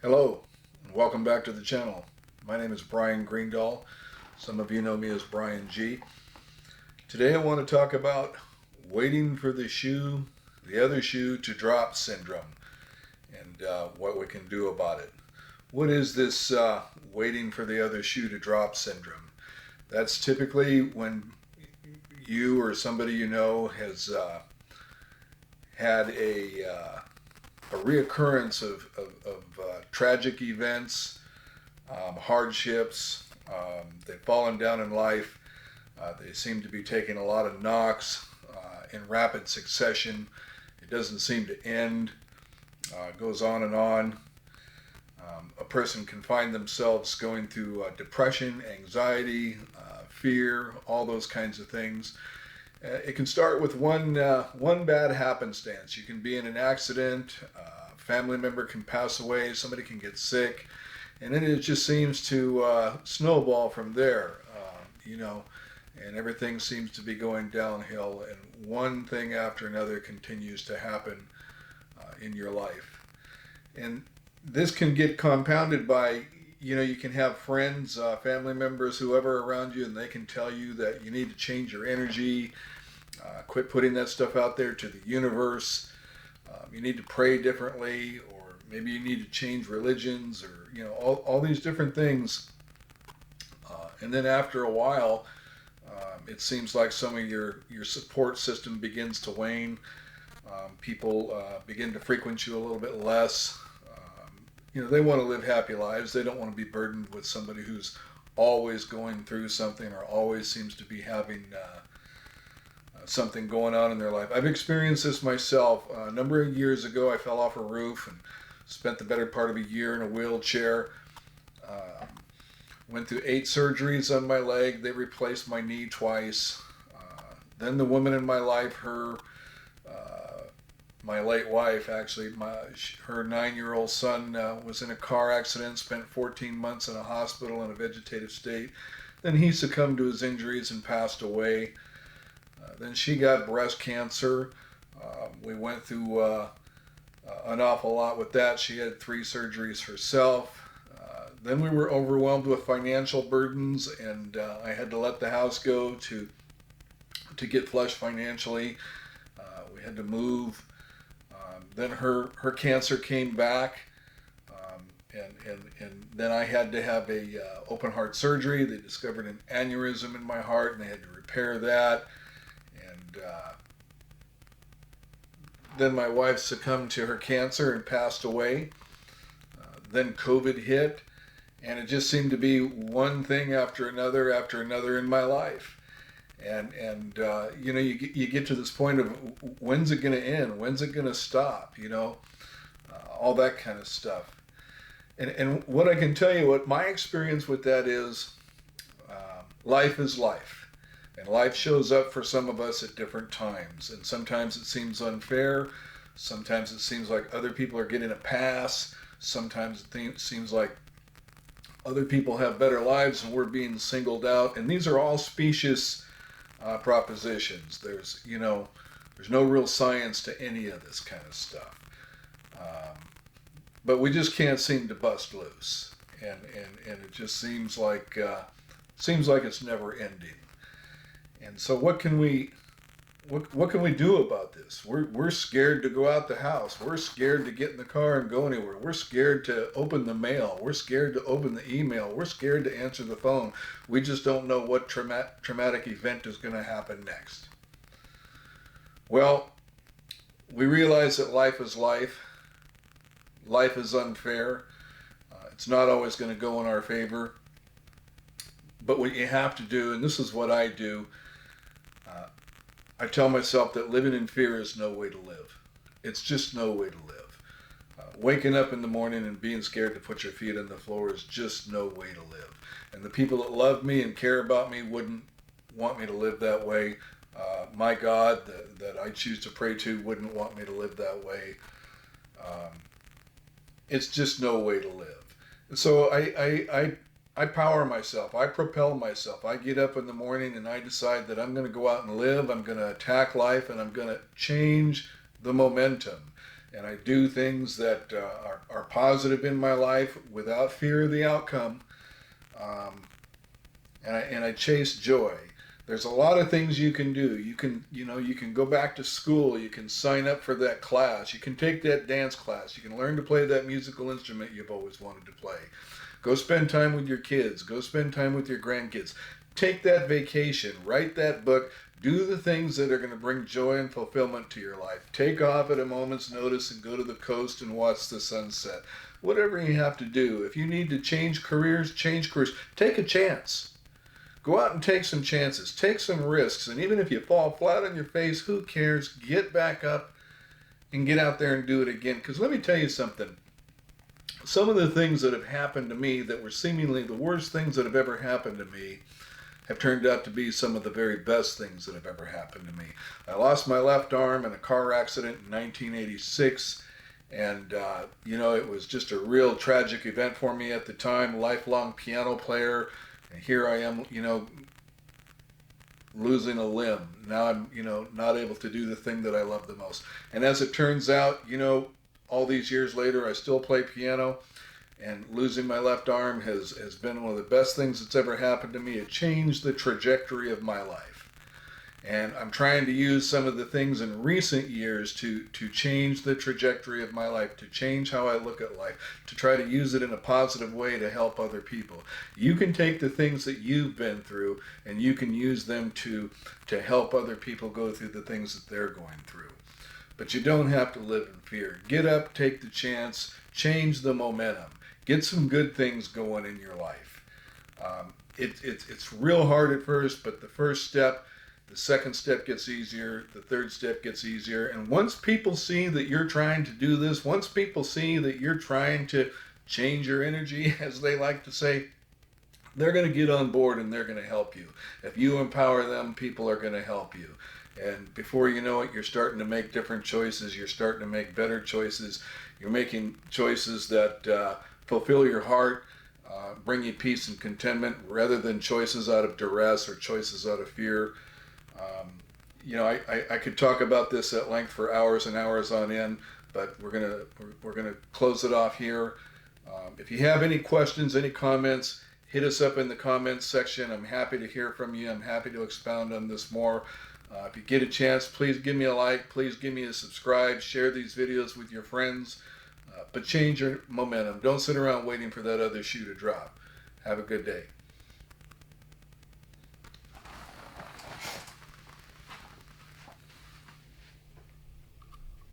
Hello, and welcome back to the channel. My name is Brian Greendahl. Some of you know me as Brian G. Today I want to talk about waiting for the other shoe to drop syndrome, and what we can do about it. What is this waiting for the other shoe to drop syndrome? That's typically when you or somebody you know has had a reoccurrence of tragic events, hardships. They've fallen down in life. They seem to be taking a lot of knocks in rapid succession. It doesn't seem to end. It goes on and on. A person can find themselves going through depression, anxiety, fear, all those kinds of things. It can start with one bad happenstance. You can be in an accident, a family member can pass away, somebody can get sick, and then it just seems to snowball from there, and everything seems to be going downhill, and one thing after another continues to happen in your life. And this can get compounded by, you can have friends, family members, whoever around you, and they can tell you that you need to change your energy, quit putting that stuff out there to the universe. You need to pray differently, or maybe you need to change religions, or, all these different things. And then after a while, it seems like some of your support system begins to wane. People begin to frequent you a little bit less. They want to live happy lives. They don't want to be burdened with somebody who's always going through something or always seems to be having something going on in their life. I've experienced this myself. A number of years ago, I fell off a roof and spent the better part of a year in a wheelchair. Went through 8 surgeries on my leg. They replaced my knee twice. Then the woman in my life, my late wife, actually, her 9-year-old son was in a car accident, spent 14 months in a hospital in a vegetative state. Then he succumbed to his injuries and passed away. Then she got breast cancer. We went through an awful lot with that. She had 3 surgeries herself. Then we were overwhelmed with financial burdens, and I had to let the house go to get flush financially. We had to move. Then her cancer came back, and then I had to have a open heart surgery. They discovered an aneurysm in my heart, and they had to repair that. And then my wife succumbed to her cancer and passed away. Then COVID hit, and it just seemed to be one thing after another in my life. And you get to this point of, when's it going to end? When's it going to stop? All that kind of stuff. And what I can tell you, what my experience with that is, life is life. And life shows up for some of us at different times. And sometimes it seems unfair. Sometimes it seems like other people are getting a pass. Sometimes it seems like other people have better lives and we're being singled out. And these are all specious propositions. There's no real science to any of this kind of stuff. But we just can't seem to bust loose. And it just seems like it's never ending. And so what can we do about this? We're scared to go out the house. We're scared to get in the car and go anywhere. We're scared to open the mail. We're scared to open the email. We're scared to answer the phone. We just don't know what traumatic event is going to happen next. Well, we realize that life is life. Life is unfair. It's not always going to go in our favor. But what you have to do, and this is what I do, I tell myself that living in fear is no way to live. It's just no way to live. Waking up in the morning and being scared to put your feet on the floor is just no way to live. And the people that love me and care about me wouldn't want me to live that way. My God that I choose to pray to wouldn't want me to live that way. It's just no way to live. So I power myself. I propel myself. I get up in the morning and I decide that I'm going to go out and live. I'm going to attack life, and I'm going to change the momentum. and I do things that are positive in my life without fear of the outcome. Um, and I chase joy. There's a lot of things you can do. You can go back to school. You can sign up for that class. You can take that dance class. You can learn to play that musical instrument you've always wanted to play. Go spend time with your kids. Go spend time with your grandkids. Take that vacation. Write that book. Do the things that are going to bring joy and fulfillment to your life. Take off at a moment's notice and go to the coast and watch the sunset. Whatever you have to do. If you need to change careers, change careers. Take a chance. Go out and take some chances. Take some risks. And even if you fall flat on your face, who cares? Get back up and get out there and do it again. Because let me tell you something. Some of the things that have happened to me that were seemingly the worst things that have ever happened to me have turned out to be some of the very best things that have ever happened to me. I lost my left arm in a car accident in 1986. And, it was just a real tragic event for me at the time. Lifelong piano player. And here I am, losing a limb. Now I'm, not able to do the thing that I love the most. And as it turns out, all these years later, I still play piano. And losing my left arm has been one of the best things that's ever happened to me. It changed the trajectory of my life. And I'm trying to use some of the things in recent years to change the trajectory of my life, to change how I look at life, to try to use it in a positive way to help other people. You can take the things that you've been through and you can use them to help other people go through the things that they're going through. But you don't have to live in fear. Get up, take the chance, change the momentum. Get some good things going in your life. It's real hard at first, but the first step, the second step gets easier, the third step gets easier. And once people see that you're trying to do this, once people see that you're trying to change your energy, as they like to say, they're going to get on board and they're going to help you. If you empower them, people are going to help you. And before you know it, you're starting to make different choices. You're starting to make better choices. You're making choices that fulfill your heart, bring you peace and contentment, rather than choices out of duress or choices out of fear. I could talk about this at length for hours and hours on end, but we're gonna close it off here. If you have any questions, any comments, hit us up in the comments section. I'm happy to hear from you. I'm happy to expound on this more. If you get a chance, please give me a like. Please give me a subscribe. Share these videos with your friends. But change your momentum. Don't sit around waiting for that other shoe to drop. Have a good day.